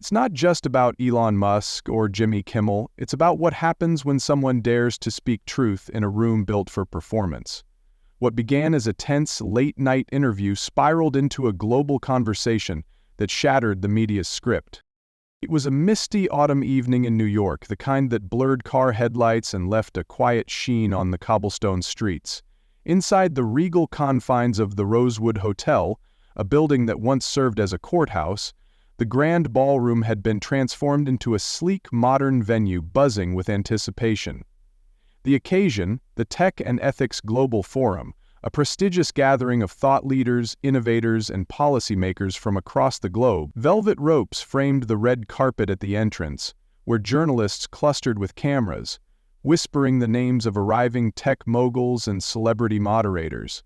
It's not just about Elon Musk or Jimmy Kimmel, it's about what happens when someone dares to speak truth in a room built for performance. What began as a tense, late-night interview spiraled into a global conversation that shattered the media's script. It was a misty autumn evening in New York, the kind that blurred car headlights and left a quiet sheen on the cobblestone streets. Inside the regal confines of the Rosewood Hotel, a building that once served as a courthouse, the grand ballroom had been transformed into a sleek, modern venue buzzing with anticipation. The occasion, the Tech and Ethics Global Forum, a prestigious gathering of thought leaders, innovators, and policymakers from across the globe. Velvet ropes framed the red carpet at the entrance, where journalists clustered with cameras, whispering the names of arriving tech moguls and celebrity moderators.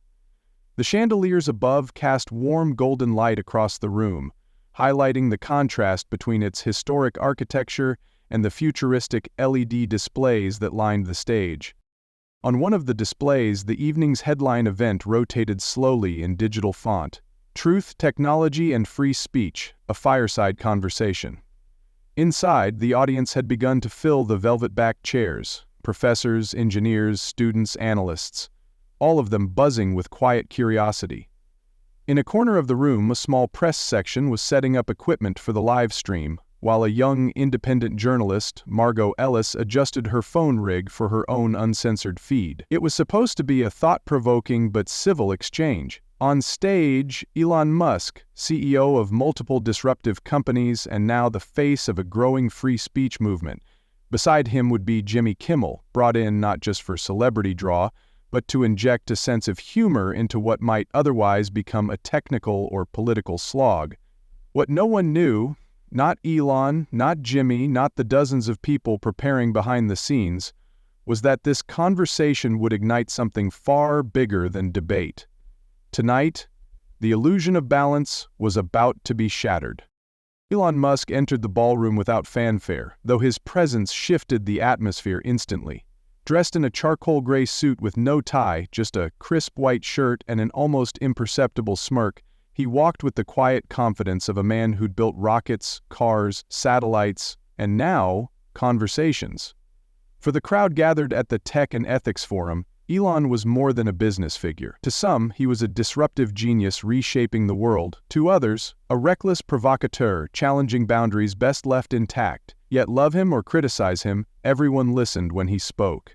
The chandeliers above cast warm golden light across the room, highlighting the contrast between its historic architecture and the futuristic LED displays that lined the stage. On one of the displays, the evening's headline event rotated slowly in digital font: Truth, Technology, and Free Speech, a fireside conversation. Inside, the audience had begun to fill the velvet-backed chairs, professors, engineers, students, analysts, all of them buzzing with quiet curiosity. In a corner of the room, a small press section was setting up equipment for the live stream, while a young, independent journalist, Margot Ellis, adjusted her phone rig for her own uncensored feed. It was supposed to be a thought-provoking but civil exchange. On stage, Elon Musk, CEO of multiple disruptive companies and now the face of a growing free speech movement. Beside him would be Jimmy Kimmel, brought in not just for celebrity draw, but to inject a sense of humor into what might otherwise become a technical or political slog. What no one knew, not Elon, not Jimmy, not the dozens of people preparing behind the scenes, was that this conversation would ignite something far bigger than debate. Tonight, the illusion of balance was about to be shattered. Elon Musk entered the ballroom without fanfare, though his presence shifted the atmosphere instantly. Dressed in a charcoal gray suit with no tie, just a crisp white shirt and an almost imperceptible smirk, he walked with the quiet confidence of a man who'd built rockets, cars, satellites, and now, conversations. For the crowd gathered at the Tech and Ethics Forum, Elon was more than a business figure. To some, he was a disruptive genius reshaping the world. To others, a reckless provocateur challenging boundaries best left intact. Yet love him or criticize him, everyone listened when he spoke.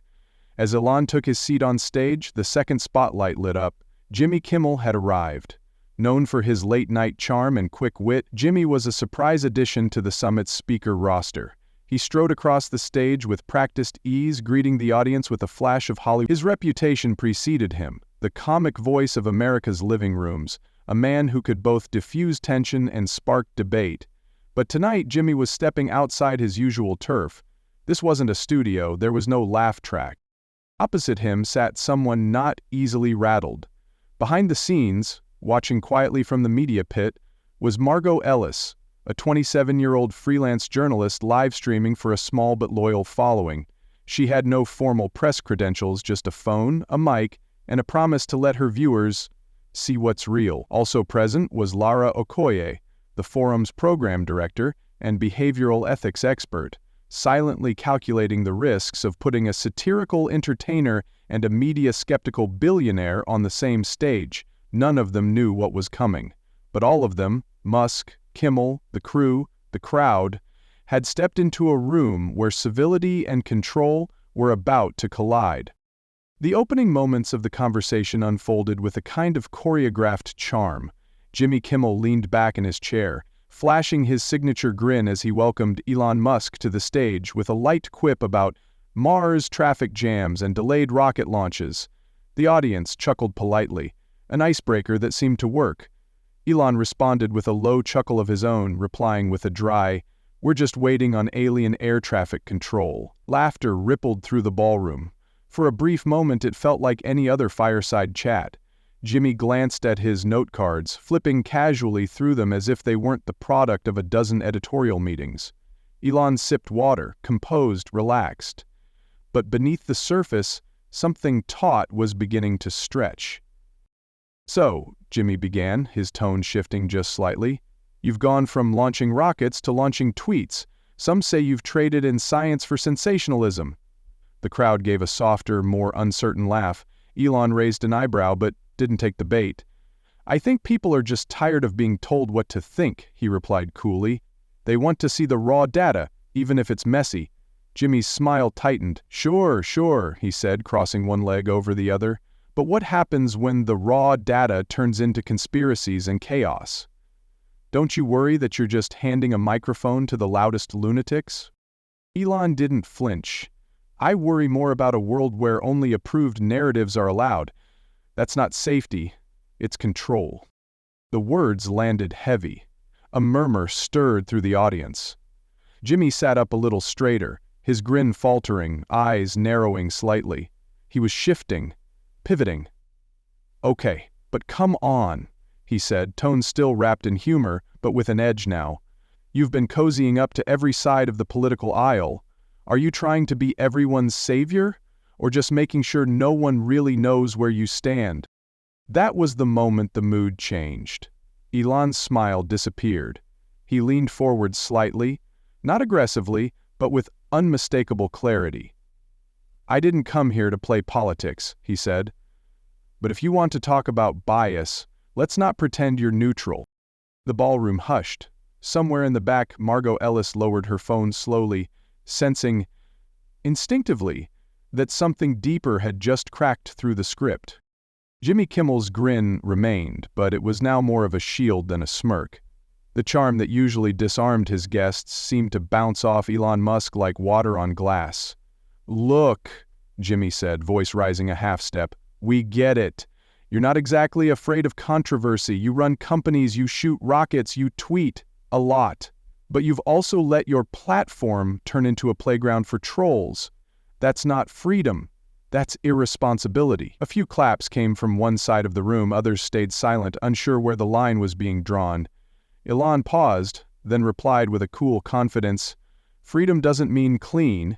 As Elon took his seat on stage, the second spotlight lit up. Jimmy Kimmel had arrived. Known for his late-night charm and quick wit, Jimmy was a surprise addition to the summit's speaker roster. He strode across the stage with practiced ease, greeting the audience with a flash of Hollywood. His reputation preceded him, the comic voice of America's living rooms, a man who could both diffuse tension and spark debate. But tonight, Jimmy was stepping outside his usual turf. This wasn't a studio, there was no laugh track. Opposite him sat someone not easily rattled. Behind the scenes, watching quietly from the media pit, was Margot Ellis, a 27-year-old freelance journalist live streaming for a small but loyal following. She had no formal press credentials, just a phone, a mic, and a promise to let her viewers see what's real. Also present was Lara Okoye, the forum's program director and behavioral ethics expert, silently calculating the risks of putting a satirical entertainer and a media-skeptical billionaire on the same stage. None of them knew what was coming, but all of them, Musk, Kimmel, the crew, the crowd, had stepped into a room where civility and control were about to collide. The opening moments of the conversation unfolded with a kind of choreographed charm. Jimmy Kimmel leaned back in his chair, flashing his signature grin as he welcomed Elon Musk to the stage with a light quip about Mars traffic jams and delayed rocket launches. The audience chuckled politely, an icebreaker that seemed to work. Elon responded with a low chuckle of his own, replying with a dry, "We're just waiting on alien air traffic control." Laughter rippled through the ballroom. For a brief moment it felt like any other fireside chat. Jimmy glanced at his note cards, flipping casually through them as if they weren't the product of a dozen editorial meetings. Elon sipped water, composed, relaxed. But beneath the surface, something taut was beginning to stretch. "So," Jimmy began, his tone shifting just slightly, You've gone from launching rockets to launching tweets. Some say you've traded in science for sensationalism." The crowd gave a softer, more uncertain laugh. Elon raised an eyebrow but didn't take the bait. "I think people are just tired of being told what to think," he replied coolly. "They want to see the raw data, even if it's messy." Jimmy's smile tightened. "Sure, sure," he said, crossing one leg over the other. "But what happens when the raw data turns into conspiracies and chaos? Don't you worry that you're just handing a microphone to the loudest lunatics?" Elon didn't flinch. "I worry more about a world where only approved narratives are allowed. That's not safety, it's control." The words landed heavy. A murmur stirred through the audience. Jimmy sat up a little straighter, his grin faltering, eyes narrowing slightly. He was shifting, pivoting. "Okay, but come on," he said, tone still wrapped in humor, but with an edge now. "You've been cozying up to every side of the political aisle. Are you trying to be everyone's savior, or just making sure no one really knows where you stand?" That was the moment the mood changed. Elon's smile disappeared. He leaned forward slightly, not aggressively, but with unmistakable clarity. "I didn't come here to play politics," he said. "But if you want to talk about bias, let's not pretend you're neutral." The ballroom hushed. Somewhere in the back, Margot Ellis lowered her phone slowly, sensing, instinctively, that something deeper had just cracked through the script. Jimmy Kimmel's grin remained, but it was now more of a shield than a smirk. The charm that usually disarmed his guests seemed to bounce off Elon Musk like water on glass. "Look," Jimmy said, voice rising a half step, "we get it. You're not exactly afraid of controversy. You run companies, you shoot rockets, you tweet a lot. But you've also let your platform turn into a playground for trolls. That's not freedom. That's irresponsibility." A few claps came from one side of the room, others stayed silent, unsure where the line was being drawn. Elon paused, then replied with a cool confidence, "Freedom doesn't mean clean.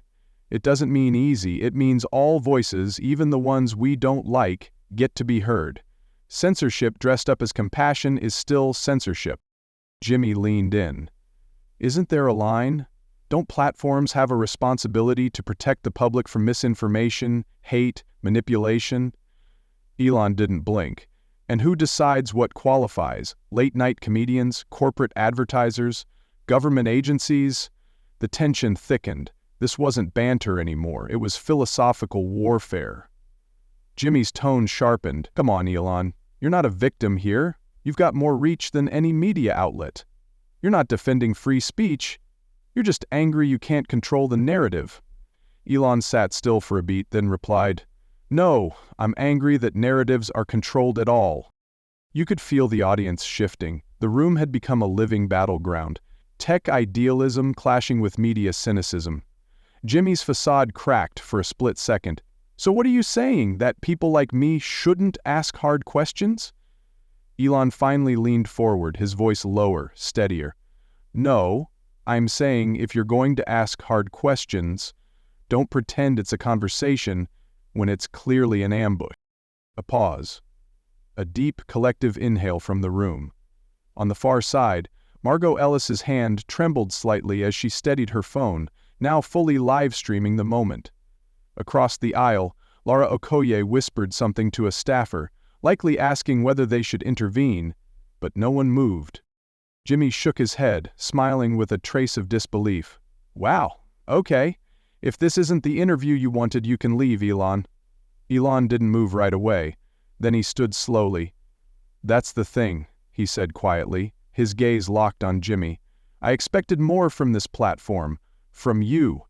It doesn't mean easy. It means all voices, even the ones we don't like, get to be heard. Censorship dressed up as compassion is still censorship." Jimmy leaned in. "Isn't there a line? Don't platforms have a responsibility to protect the public from misinformation, hate, manipulation?" Elon didn't blink. "And who decides what qualifies? Late-night comedians, corporate advertisers, government agencies?" The tension thickened. This wasn't banter anymore. It was philosophical warfare. Jimmy's tone sharpened. "Come on, Elon. You're not a victim here. You've got more reach than any media outlet. You're not defending free speech. You're just angry you can't control the narrative." Elon sat still for a beat, then replied, "No, I'm angry that narratives are controlled at all." You could feel the audience shifting. The room had become a living battleground. Tech idealism clashing with media cynicism. Jimmy's facade cracked for a split second. "So what are you saying, that people like me shouldn't ask hard questions?" Elon finally leaned forward, his voice lower, steadier. "No, I'm saying if you're going to ask hard questions, don't pretend it's a conversation when it's clearly an ambush." A pause. A deep, collective inhale from the room. On the far side, Margot Ellis's hand trembled slightly as she steadied her phone, now fully live-streaming the moment. Across the aisle, Laura Okoye whispered something to a staffer, likely asking whether they should intervene, but no one moved. Jimmy shook his head, smiling with a trace of disbelief. "Wow, okay. If this isn't the interview you wanted, you can leave, Elon." Elon didn't move right away. Then he stood slowly. "That's the thing," he said quietly, his gaze locked on Jimmy. "I expected more from this platform. From you."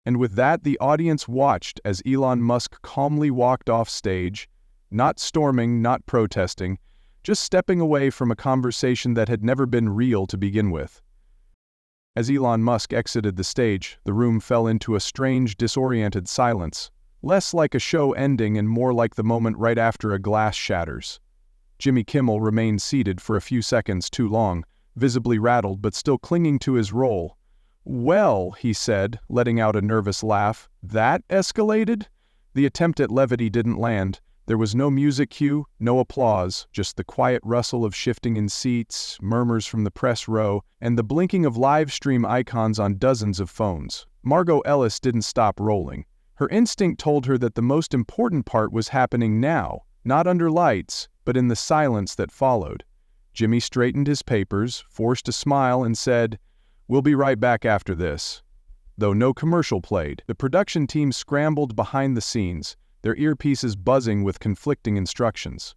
And with that, the audience watched as Elon Musk calmly walked off stage, not storming, not protesting, just stepping away from a conversation that had never been real to begin with. As Elon Musk exited the stage, the room fell into a strange, disoriented silence, less like a show ending and more like the moment right after a glass shatters. Jimmy Kimmel remained seated for a few seconds too long, visibly rattled but still clinging to his role. "Well," he said, letting out a nervous laugh, "that escalated?" The attempt at levity didn't land. There was no music cue, no applause, just the quiet rustle of shifting in seats, murmurs from the press row, and the blinking of live stream icons on dozens of phones. Margot Ellis didn't stop rolling. Her instinct told her that the most important part was happening now, not under lights, but in the silence that followed. Jimmy straightened his papers, forced a smile, and said, "We'll be right back after this." Though no commercial played, the production team scrambled behind the scenes, their earpieces buzzing with conflicting instructions.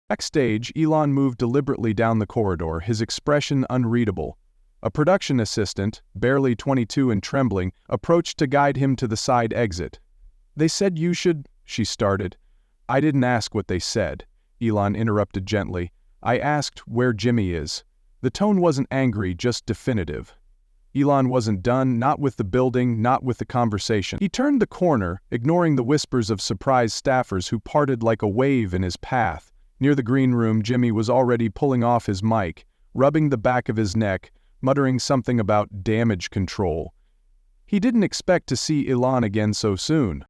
Backstage, Elon moved deliberately down the corridor, his expression unreadable. A production assistant, barely 22 and trembling, approached to guide him to the side exit. "They said you should," she started. "I didn't ask what they said," Elon interrupted gently. "I asked where Jimmy is." The tone wasn't angry, just definitive. Elon wasn't done, not with the building, not with the conversation. He turned the corner, ignoring the whispers of surprised staffers who parted like a wave in his path. Near the green room, Jimmy was already pulling off his mic, rubbing the back of his neck, muttering something about damage control. He didn't expect to see Elon again so soon.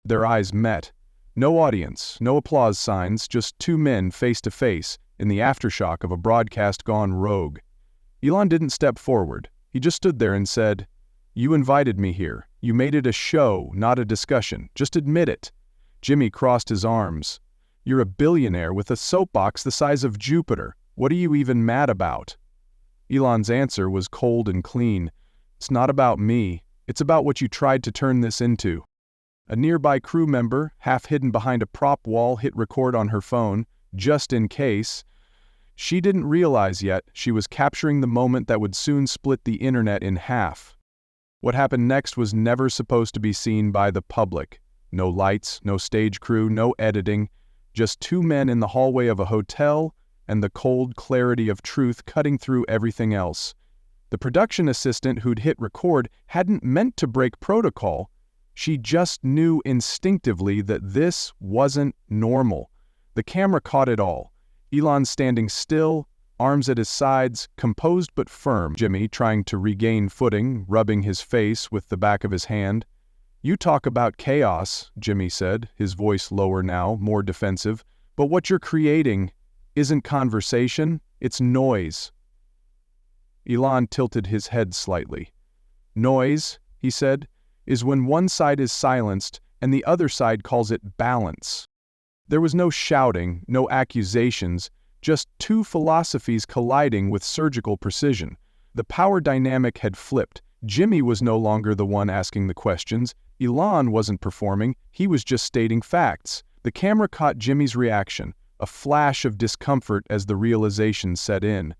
Their eyes met. No audience, no applause signs, just two men face to face, in the aftershock of a broadcast gone rogue. Elon didn't step forward. He just stood there and said, "You invited me here. You made it a show, not a discussion. Just admit it." Jimmy crossed his arms. "You're a billionaire with a soapbox the size of Jupiter. What are you even mad about?" Elon's answer was cold and clean. "It's not about me. It's about what you tried to turn this into." A nearby crew member, half hidden behind a prop wall, hit record on her phone, just in case. She didn't realize yet she was capturing the moment that would soon split the internet in half. What happened next was never supposed to be seen by the public. No lights, no stage crew, no editing, just two men in the hallway of a hotel and the cold clarity of truth cutting through everything else. The production assistant who'd hit record hadn't meant to break protocol. She just knew instinctively that this wasn't normal. The camera caught it all. Elon standing still, arms at his sides, composed but firm. Jimmy trying to regain footing, rubbing his face with the back of his hand. "You talk about chaos," Jimmy said, his voice lower now, more defensive. "But what you're creating isn't conversation, it's noise." Elon tilted his head slightly. "Noise," he said, "is when one side is silenced and the other side calls it balance." There was no shouting, no accusations, just two philosophies colliding with surgical precision. The power dynamic had flipped. Jimmy was no longer the one asking the questions. Elon wasn't performing, he was just stating facts. The camera caught Jimmy's reaction, a flash of discomfort as the realization set in.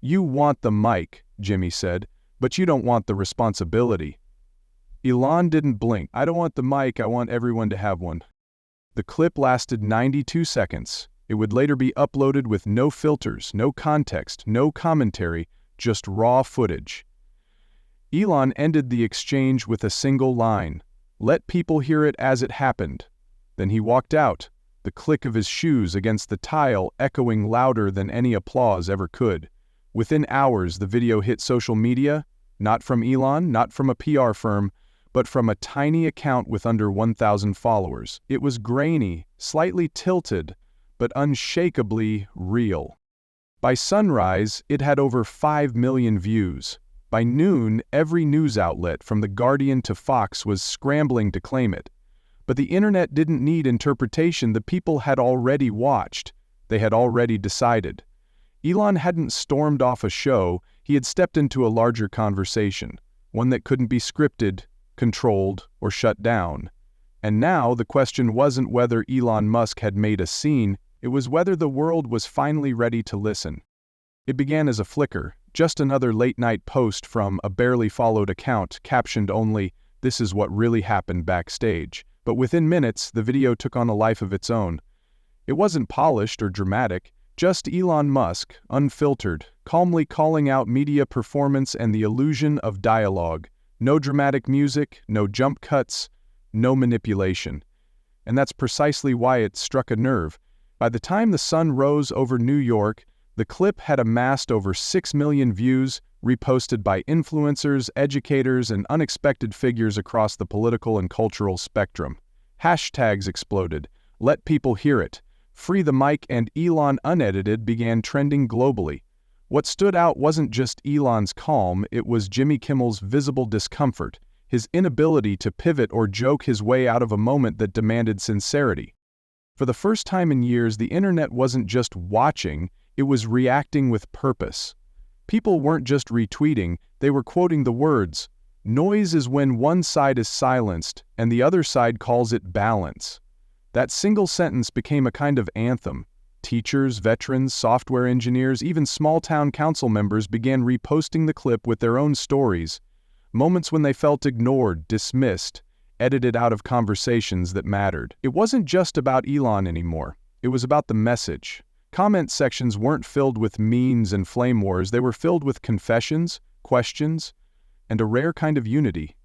"You want the mic," Jimmy said, "but you don't want the responsibility." Elon didn't blink. "I don't want the mic, I want everyone to have one." The clip lasted 92 seconds. It would later be uploaded with no filters, no context, no commentary, just raw footage. Elon ended the exchange with a single line, "Let people hear it as it happened." Then he walked out, the click of his shoes against the tile echoing louder than any applause ever could. Within hours, the video hit social media, not from Elon, not from a PR firm, but from a tiny account with under 1,000 followers. It was grainy, slightly tilted, but unshakably real. By sunrise, it had over 5 million views. By noon, every news outlet from The Guardian to Fox was scrambling to claim it. But the internet didn't need interpretation. The people had already watched. They had already decided. Elon hadn't stormed off a show, he had stepped into a larger conversation, one that couldn't be scripted, controlled, or shut down. And now the question wasn't whether Elon Musk had made a scene, it was whether the world was finally ready to listen. It began as a flicker, just another late-night post from a barely followed account captioned only, "This is what really happened backstage." But within minutes, the video took on a life of its own. It wasn't polished or dramatic, just Elon Musk, unfiltered, calmly calling out media performance and the illusion of dialogue. No dramatic music, no jump cuts, no manipulation. And that's precisely why it struck a nerve. By the time the sun rose over New York, the clip had amassed over 6 million views, reposted by influencers, educators, and unexpected figures across the political and cultural spectrum. Hashtags exploded. "Let people hear it," "Free the mic," and "Elon unedited" began trending globally. What stood out wasn't just Elon's calm, it was Jimmy Kimmel's visible discomfort, his inability to pivot or joke his way out of a moment that demanded sincerity. For the first time in years, the internet wasn't just watching, it was reacting with purpose. People weren't just retweeting, they were quoting the words, "Noise is when one side is silenced, and the other side calls it balance." That single sentence became a kind of anthem. Teachers, veterans, software engineers, even small-town council members began reposting the clip with their own stories, moments when they felt ignored, dismissed, edited out of conversations that mattered. It wasn't just about Elon anymore. It was about the message. Comment sections weren't filled with memes and flame wars, they were filled with confessions, questions, and a rare kind of unity.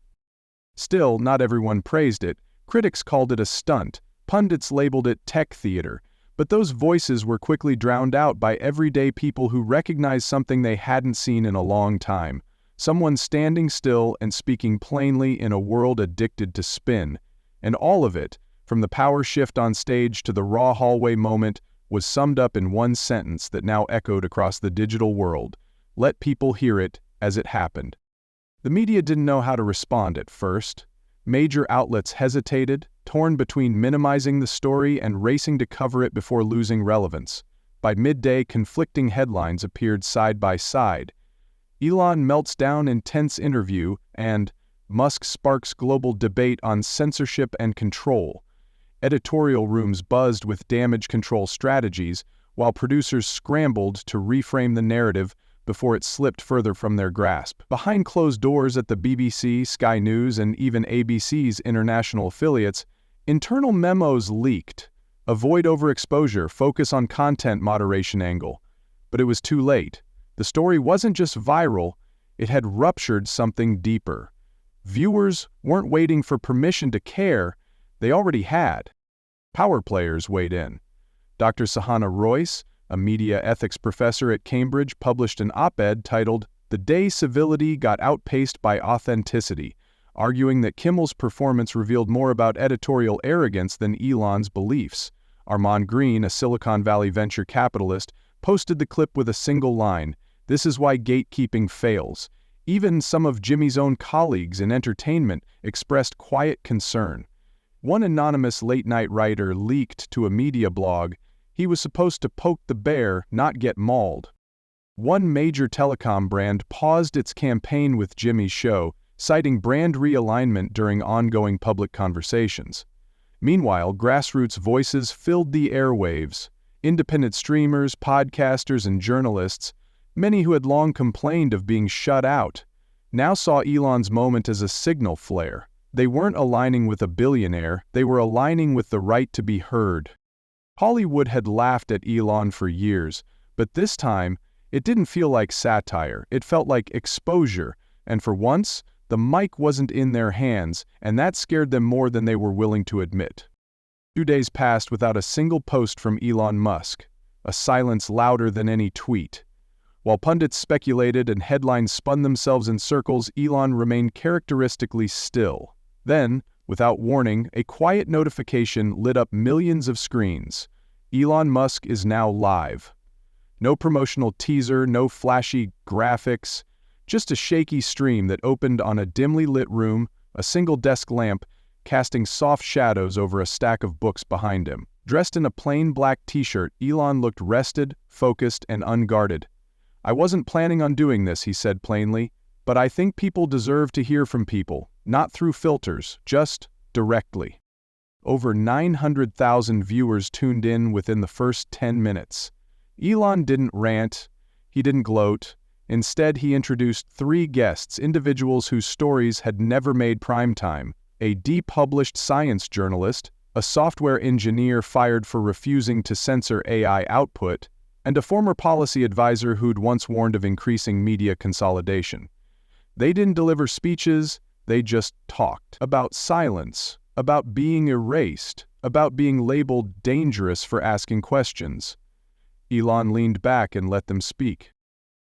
Still, not everyone praised it. Critics called it a stunt, pundits labeled it tech theater, but those voices were quickly drowned out by everyday people who recognized something they hadn't seen in a long time. Someone standing still and speaking plainly in a world addicted to spin. And all of it, from the power shift on stage to the raw hallway moment, was summed up in one sentence that now echoed across the digital world: "Let people hear it as it happened." The media didn't know how to respond at first. Major outlets hesitated, torn between minimizing the story and racing to cover it before losing relevance. By midday, conflicting headlines appeared side by side. "Elon melts down in tense interview," and "Musk sparks global debate on censorship and control." Editorial rooms buzzed with damage control strategies, while producers scrambled to reframe the narrative before it slipped further from their grasp. Behind closed doors at the BBC, Sky News, and even ABC's international affiliates, internal memos leaked. "Avoid overexposure, focus on content moderation" angle. But it was too late. The story wasn't just viral, it had ruptured something deeper. Viewers weren't waiting for permission to care, they already had. Power players weighed in. Dr. Sahana Royce, a media ethics professor at Cambridge, published an op-ed titled "The Day Civility Got Outpaced by Authenticity," arguing that Kimmel's performance revealed more about editorial arrogance than Elon's beliefs. Armand Green, a Silicon Valley venture capitalist, posted the clip with a single line: "This is why gatekeeping fails." Even some of Jimmy's own colleagues in entertainment expressed quiet concern. One anonymous late-night writer leaked to a media blog he was supposed to poke the bear, not get mauled. One major telecom brand paused its campaign with Jimmy's show, citing brand realignment during ongoing public conversations. Meanwhile, grassroots voices filled the airwaves. Independent streamers, podcasters, and journalists, many who had long complained of being shut out, now saw Elon's moment as a signal flare. They weren't aligning with a billionaire, they were aligning with the right to be heard. Hollywood had laughed at Elon for years, but this time, it didn't feel like satire, it felt like exposure, and for once, the mic wasn't in their hands, and that scared them more than they were willing to admit. 2 days passed without a single post from Elon Musk, a silence louder than any tweet. While pundits speculated and headlines spun themselves in circles, Elon remained characteristically still. Then, without warning, a quiet notification lit up millions of screens. Elon Musk is now live. No promotional teaser, no flashy graphics, just a shaky stream that opened on a dimly lit room, a single desk lamp, casting soft shadows over a stack of books behind him. Dressed in a plain black t-shirt, Elon looked rested, focused, and unguarded. "I wasn't planning on doing this," he said plainly, "but I think people deserve to hear from people, not through filters, just directly." Over 900,000 viewers tuned in within the first 10 minutes. Elon didn't rant, he didn't gloat. Instead, he introduced 3 guests, individuals whose stories had never made primetime: a depublished science journalist, a software engineer fired for refusing to censor AI output, and a former policy advisor who'd once warned of increasing media consolidation. They didn't deliver speeches, they just talked. About silence, about being erased, about being labeled dangerous for asking questions. Elon leaned back and let them speak.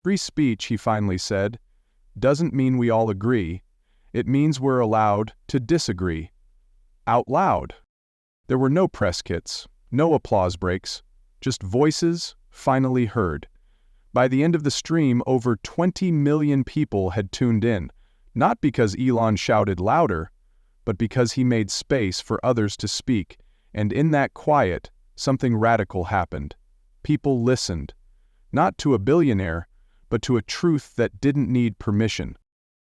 "Free speech," he finally said, "doesn't mean we all agree. It means we're allowed to disagree. Out loud." There were no press kits, no applause breaks, just voices finally heard. By the end of the stream, over 20 million people had tuned in, not because Elon shouted louder, but because he made space for others to speak, and in that quiet, something radical happened. People listened, not to a billionaire, but to a truth that didn't need permission.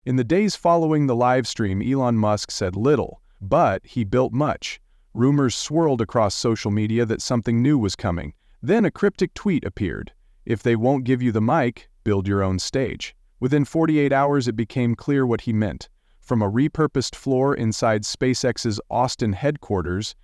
In the days following the live stream, Elon Musk said little, but he built much. Rumors swirled across social media that something new was coming. Then a cryptic tweet appeared. If they won't give you the mic, build your own stage. Within 48 hours, it became clear what he meant. From a repurposed floor inside SpaceX's Austin headquarters,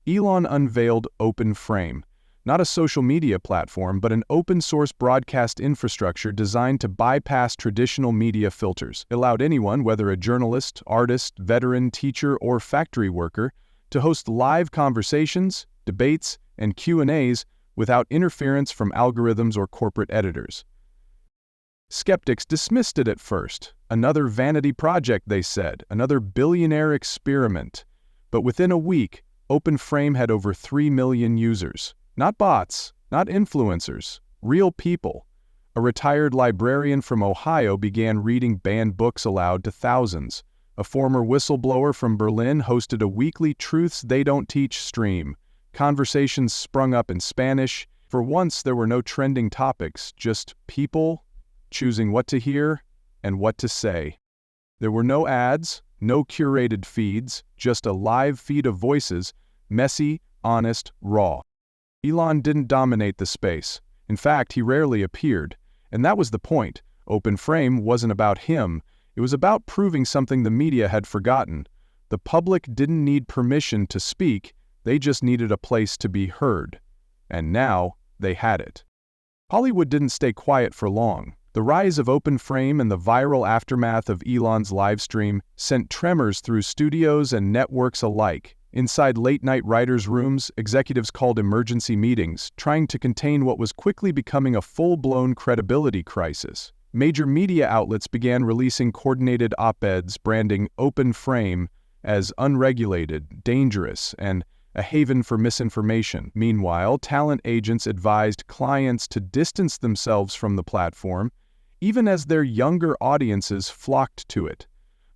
Elon unveiled OpenFrame, not a social media platform, but an open-source broadcast infrastructure designed to bypass traditional media filters. It allowed anyone, whether a journalist, artist, veteran, teacher, or factory worker, to host live conversations, debates, and Q&As without interference from algorithms or corporate editors. Skeptics dismissed it at first. Another vanity project, they said, another billionaire experiment. But within a week, OpenFrame had over 3 million users. Not bots, not influencers, real people. A retired librarian from Ohio began reading banned books aloud to thousands. A former whistleblower from Berlin hosted a weekly Truths They Don't Teach stream. Conversations sprung up in Spanish. For once, there were no trending topics, just people choosing what to hear and what to say. There were no ads, no curated feeds, just a live feed of voices, messy, honest, raw. Elon didn't dominate the space. In fact, he rarely appeared. And that was the point. OpenFrame wasn't about him. It was about proving something the media had forgotten. The public didn't need permission to speak, they just needed a place to be heard. And now, they had it. Hollywood didn't stay quiet for long. The rise of OpenFrame and the viral aftermath of Elon's livestream sent tremors through studios and networks alike. Inside late-night writers' rooms, executives called emergency meetings, trying to contain what was quickly becoming a full-blown credibility crisis. Major media outlets began releasing coordinated op-eds branding OpenFrame as unregulated, dangerous, and a haven for misinformation. Meanwhile, talent agents advised clients to distance themselves from the platform, even as their younger audiences flocked to it.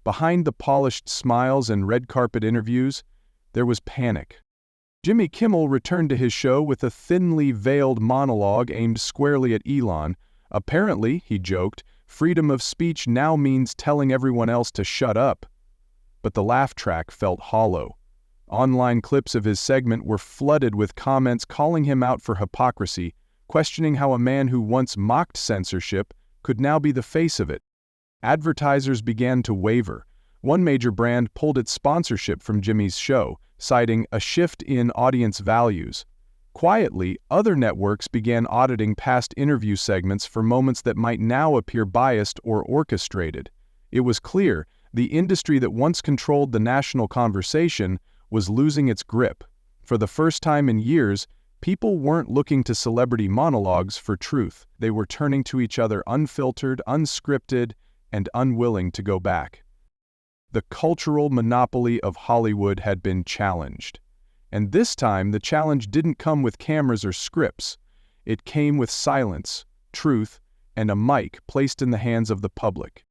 Behind the polished smiles and red carpet interviews, there was panic. Jimmy Kimmel returned to his show with a thinly veiled monologue aimed squarely at Elon. Apparently, he joked, freedom of speech now means telling everyone else to shut up. But the laugh track felt hollow. Online clips of his segment were flooded with comments calling him out for hypocrisy, questioning how a man who once mocked censorship could now be the face of it. Advertisers began to waver. One major brand pulled its sponsorship from Jimmy's show, citing a shift in audience values. Quietly, other networks began auditing past interview segments for moments that might now appear biased or orchestrated. It was clear the industry that once controlled the national conversation was losing its grip. For the first time in years, people weren't looking to celebrity monologues for truth. They were turning to each other unfiltered, unscripted, and unwilling to go back. The cultural monopoly of Hollywood had been challenged. And this time, the challenge didn't come with cameras or scripts. It came with silence, truth, and a mic placed in the hands of the public.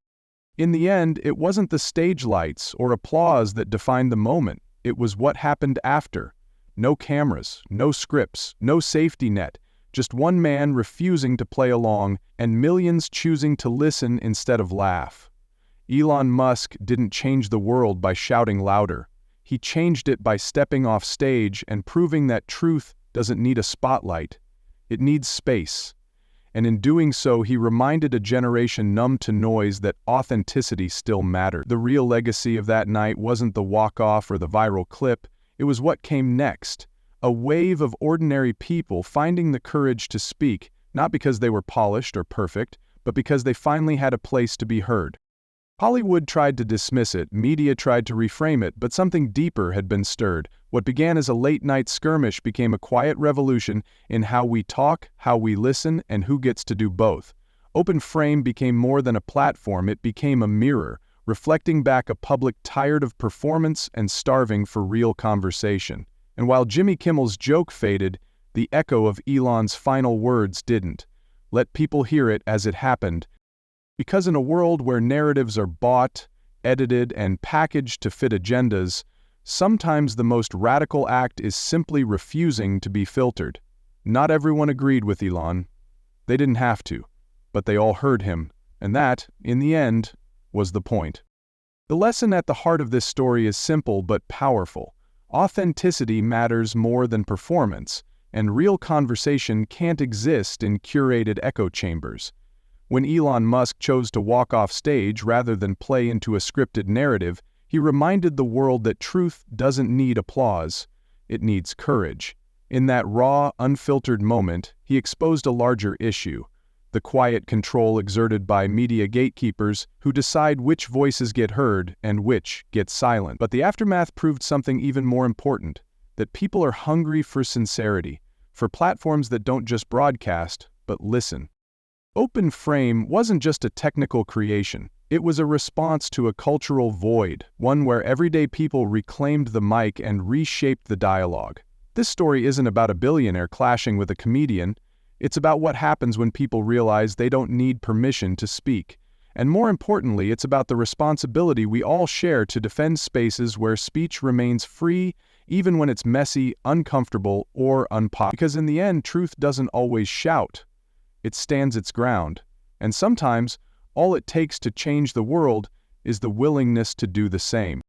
In the end, it wasn't the stage lights or applause that defined the moment. It was what happened after. No cameras, no scripts, no safety net, just one man refusing to play along and millions choosing to listen instead of laugh. Elon Musk didn't change the world by shouting louder. He changed it by stepping off stage and proving that truth doesn't need a spotlight. It needs space. And in doing so, he reminded a generation numb to noise that authenticity still mattered. The real legacy of that night wasn't the walk-off or the viral clip. It was what came next. A wave of ordinary people finding the courage to speak, not because they were polished or perfect, but because they finally had a place to be heard. Hollywood tried to dismiss it, media tried to reframe it, but something deeper had been stirred. What began as a late-night skirmish became a quiet revolution in how we talk, how we listen, and who gets to do both. OpenFrame became more than a platform, it became a mirror, reflecting back a public tired of performance and starving for real conversation. And while Jimmy Kimmel's joke faded, the echo of Elon's final words didn't. Let people hear it as it happened. Because in a world where narratives are bought, edited, and packaged to fit agendas, sometimes the most radical act is simply refusing to be filtered. Not everyone agreed with Elon. They didn't have to, but they all heard him, and that, in the end, was the point. The lesson at the heart of this story is simple but powerful. Authenticity matters more than performance, and real conversation can't exist in curated echo chambers. When Elon Musk chose to walk off stage rather than play into a scripted narrative, he reminded the world that truth doesn't need applause, it needs courage. In that raw, unfiltered moment, he exposed a larger issue: the quiet control exerted by media gatekeepers who decide which voices get heard and which get silent. But the aftermath proved something even more important: that people are hungry for sincerity, for platforms that don't just broadcast, but listen. Open Frame wasn't just a technical creation. It was a response to a cultural void, one where everyday people reclaimed the mic and reshaped the dialogue. This story isn't about a billionaire clashing with a comedian. It's about what happens when people realize they don't need permission to speak. And more importantly, it's about the responsibility we all share to defend spaces where speech remains free, even when it's messy, uncomfortable, or unpopular. Because in the end, truth doesn't always shout. It stands its ground. And sometimes, all it takes to change the world is the willingness to do the same.